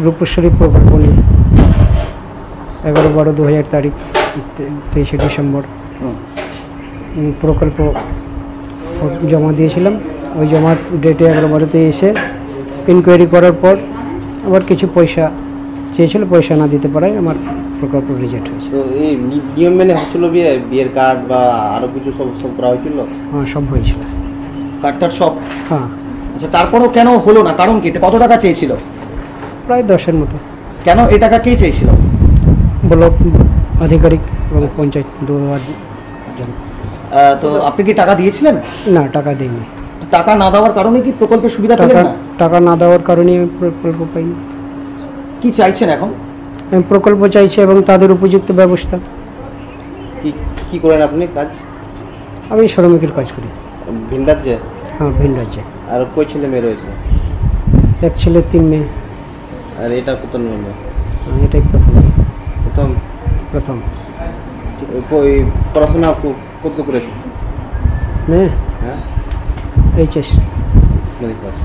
রূপশ্বরী প্রকল্প নিয়ে 11-12-2000 তারিখ 23শে ডিসেম্বর প্রকল্প জমা দিয়েছিলাম। ওই জমা ডেটে 11-12-তে এসে ইনকোয়ারি করার পর আবার কিছু পয়সা চেয়েছিল, পয়সা না দিতে পারায় আমার প্রকল্প রিজেক্ট হয়েছে। তো এই নিয়ম মেনে হচ্ছিল বিয়ের কার্ড বা আরও কিছু সব করা হয়েছিল? হ্যাঁ, সব হয়েছিল, কার্ডটার সব। হ্যাঁ। আচ্ছা, তারপরেও কেন হলো না? কারণ কি? এটা কত টাকা চেয়েছিল? প্রায় 10-এর মতো। কেন এই টাকা কে চেয়েছিল? ব্লক আধিকারিক এবং পঞ্চায়েত তো আপনি কি টাকা দিয়েছিলেন? না, টাকা দিইনি। টাকা না দেওয়ার কারণে কি প্রকল্পের সুবিধা পেলেন না? টাকা না দেওয়ার কারণে আমি প্রকল্প পাইনি। কি চাইছেন এখন? আমি প্রকল্প চাইছি এবং তাদের উপযুক্ত ব্যবস্থা। কি করেন আপনি কাজ? আমি শ্রমিকের কাজ করি। ভিন রাজ্যে? হ্যাঁ, ভিন রাজ্যে। আর কই ছেলে মেয়ে রয়েছে? 1 ছেলে 3 মেয়ে। আর এটা কত মেয়ে? এটাই প্রথম। ওই পড়াশোনা কত করেছে মেয়ে? হ্যাঁ, HS। ক্লাস।